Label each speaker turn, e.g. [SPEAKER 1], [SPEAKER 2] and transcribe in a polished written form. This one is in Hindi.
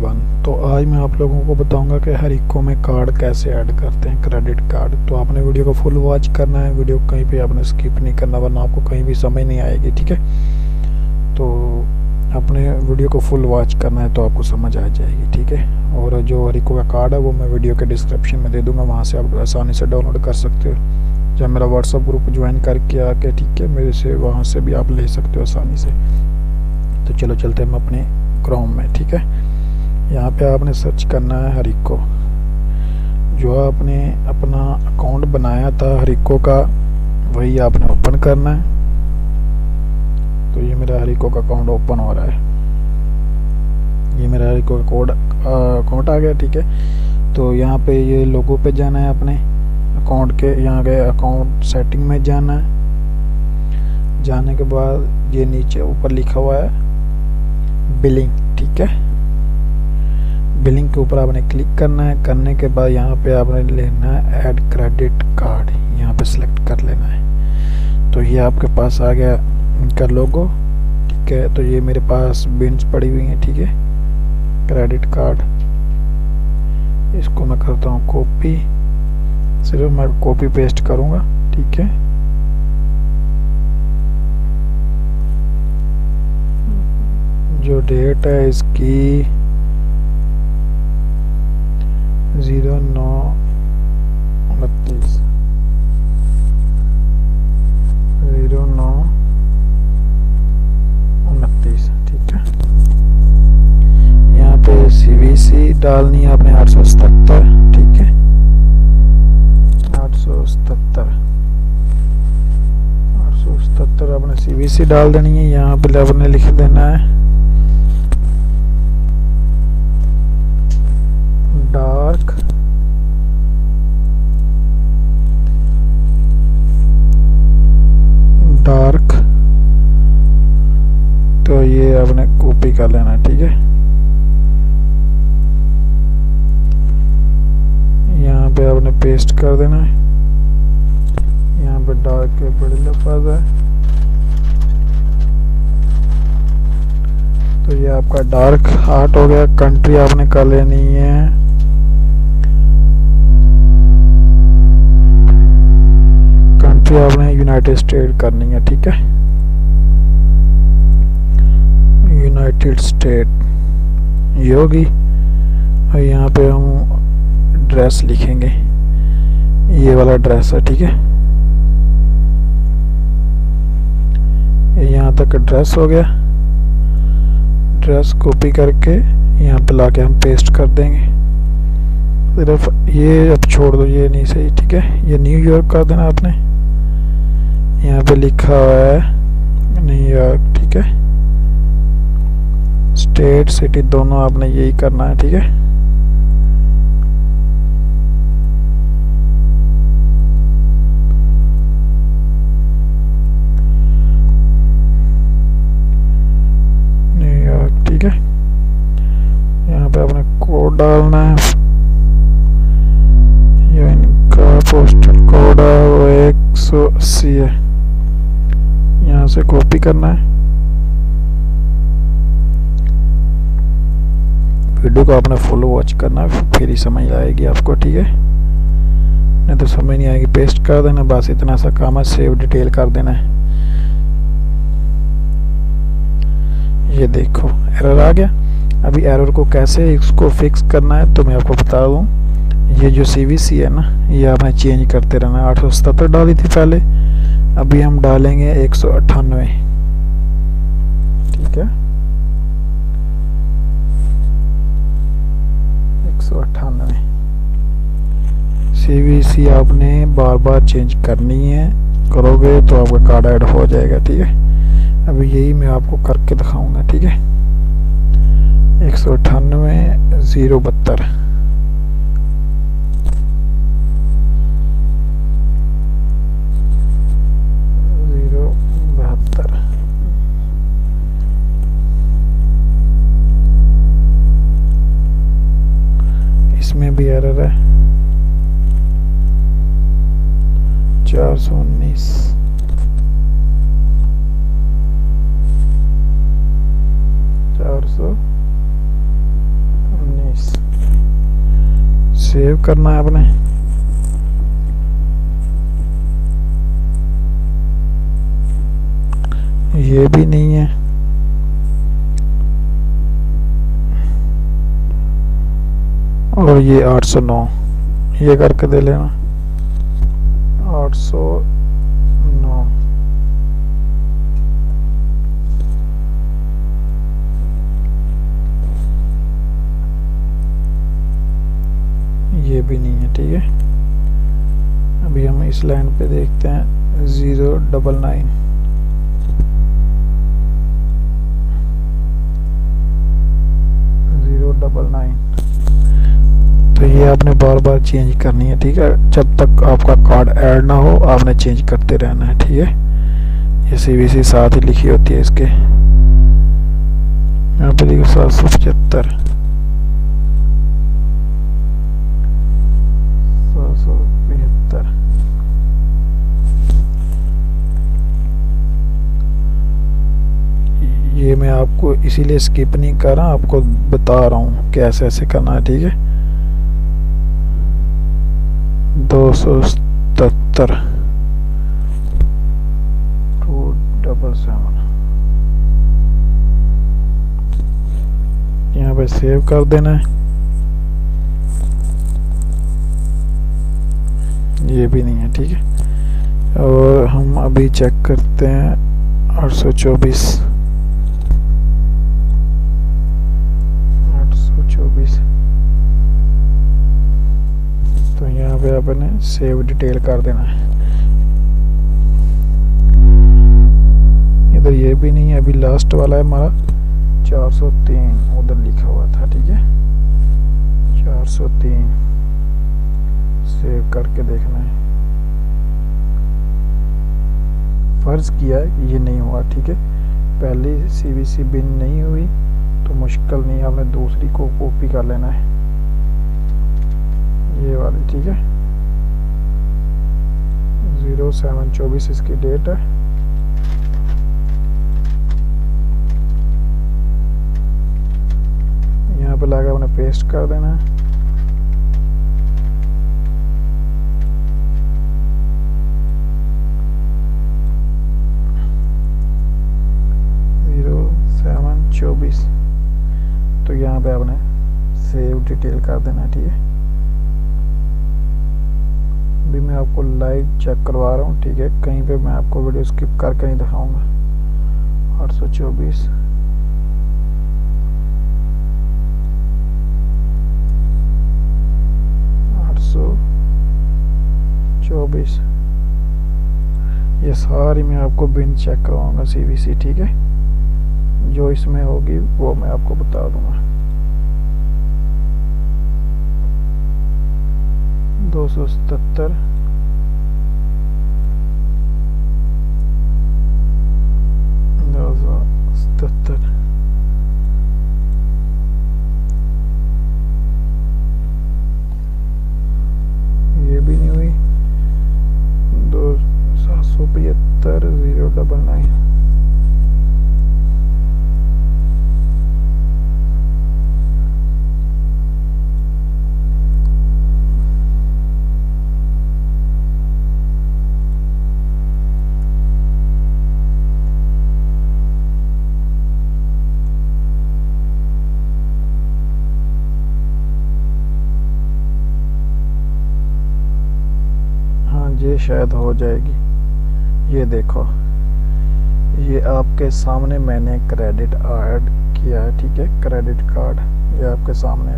[SPEAKER 1] एवरीवन। तो आज मैं आप लोगों को बताऊंगा कि हरिको में कार्ड कैसे ऐड करते हैं, क्रेडिट कार्ड। तो आपने वीडियो को फुल वॉच करना है, वीडियो कहीं पे आपने स्किप नहीं करना, वरना आपको कहीं भी समझ नहीं आएगी। ठीक है, तो आपने वीडियो को फुल वॉच करना है तो आपको समझ आ जाएगी। ठीक है, और जो हरिको का कार्ड है वो मैं वीडियो के डिस्क्रिप्शन में दे दूँगा, वहाँ से आप आसानी से डाउनलोड कर सकते हो, या मेरा व्हाट्सअप ग्रुप ज्वाइन करके आके, ठीक है, मेरे से वहाँ से भी आप ले सकते हो आसानी से। तो चलो चलते हैं हम अपने क्रोम में। ठीक है, यहाँ पे आपने सर्च करना है हरिको। जो आपने अपना अकाउंट बनाया था हरिको का, वही आपने ओपन करना है। तो ये मेरा हरिको का अकाउंट ओपन हो रहा है, ये मेरा हरिको का कोड अकाउंट आ गया। ठीक है, तो यहाँ पे ये लोगो पे जाना है, अपने अकाउंट के यहाँ के अकाउंट सेटिंग में जाना है। जाने के बाद ये नीचे ऊपर लिखा हुआ है बिलिंग। ठीक है, बिलिंग के ऊपर आपने क्लिक करना है। करने के बाद यहाँ पे आपने लेना है ऐड क्रेडिट कार्ड, यहाँ पे सिलेक्ट कर लेना है। तो ये आपके पास आ गया इनका लोगो। ठीक है, तो ये मेरे पास बिन्स पड़ी हुई हैं। ठीक है, क्रेडिट कार्ड, इसको मैं करता हूँ कॉपी, सिर्फ मैं कॉपी पेस्ट करूँगा। ठीक है, जो डेट है इसकी 09/29 09/29। ठीक है, यहाँ पे CVC डालनी है आपने 877। ठीक है, 877 आपने CVC डाल देनी है। यहाँ पे आपने लिख देना है डार्क। तो ये आपने कॉपी कर लेना है। ठीक है, यहाँ पे आपने पेस्ट कर देना है। यहाँ पे डार्क के बड़े लफ्ज है, तो ये आपका डार्क आर्ट हो गया। कंट्री आपने कर लेनी है आपने यूनाइटेड स्टेट करनी है। ठीक है, यूनाइटेड स्टेट ये होगी। और यहाँ पे हम ड्रेस लिखेंगे, ये वाला ड्रेस है। ठीक है, यहाँ तक ड्रेस हो गया। ड्रेस कॉपी करके यहाँ पे लाके हम पेस्ट कर देंगे। सिर्फ ये अब छोड़ दो, ये नहीं सही। ठीक है, ये न्यूयॉर्क कर देना आपने, यहाँ पे लिखा हुआ है न्यूयॉर्क। ठीक है, स्टेट सिटी दोनों आपने यही करना है। ठीक है, न्यूयॉर्क। ठीक है, यहाँ पे आपने कोड डालना है, ये इनका पोस्टल कोड है वो 180 है, यहाँ से कॉपी करना है। वीडियो को आपने फुल वॉच करना है, फिर ही समझ आएगी आपको। ठीक है, नहीं तो समझ नहीं आएगी। पेस्ट कर देना, बस इतना सा काम है। सेव डिटेल कर देना है। ये देखो एरर आ गया। अभी एरर को कैसे इसको फिक्स करना है तो मैं आपको बता दूं। ये जो CVC है ना, ये आपने चेंज करते रहना। 877 डाली थी पहले, अभी हम डालेंगे 198। ठीक है, 198 CVC आपने बार बार चेंज करनी है, करोगे तो आपका कार्ड ऐड हो जाएगा। ठीक है, अभी यही मैं आपको करके दिखाऊंगा। ठीक है, 198 072। इसमें भी एरर है 419। 400 सेव करना है आपने। ये भी नहीं है। और ये 809 ये करके दे लेना। 809 ये भी नहीं है। ठीक है, अभी हम इस लाइन पे देखते हैं 099। तो ये आपने बार बार चेंज करनी है। ठीक है, जब तक आपका कार्ड ऐड ना हो आपने चेंज करते रहना है। ठीक है, ये CVC साथ ही लिखी होती है इसके। यहाँ पे लिखो 775 775। ये मैं आपको इसीलिए स्किप नहीं कर रहा, आपको बता रहा हूँ कैसे ऐसे करना है। ठीक है, 277 277 यहाँ पे सेव कर देना है। ये भी नहीं है। ठीक है, और हम अभी चेक करते हैं 824 तो यहाँ पे आपने सेव डिटेल कर देना है। इधर ये भी नहीं है। अभी लास्ट वाला है हमारा 403 उधर लिखा हुआ था। ठीक है, 403 सेव करके देखना है। फर्ज किया है ये नहीं हुआ। ठीक है, पहली CVC बिन नहीं हुई तो मुश्किल नहीं, आपने दूसरी को कॉपी कर लेना है, ये वाली। ठीक है, 0724 इसकी डेट है। यहाँ पे लाकर आपने पेस्ट कर देना है। तो यहाँ पे आपने सेव डिटेल कर देना। ठीक है, अभी मैं आपको लाइव चेक करवा रहा हूँ। ठीक है, कहीं पे मैं आपको वीडियो स्किप करके नहीं दिखाऊंगा। 824 824 ये सारी मैं आपको बिन चेक करवाऊंगा CVC। ठीक है, जो इसमें होगी वो मैं आपको बता दूंगा। 277 277 ये भी नहीं हुई। 775 099 ये शायद हो जाएगी। ये देखो, ये आपके सामने मैंने क्रेडिट ऐड किया है। ठीक है, क्रेडिट कार्ड ये आपके सामने है।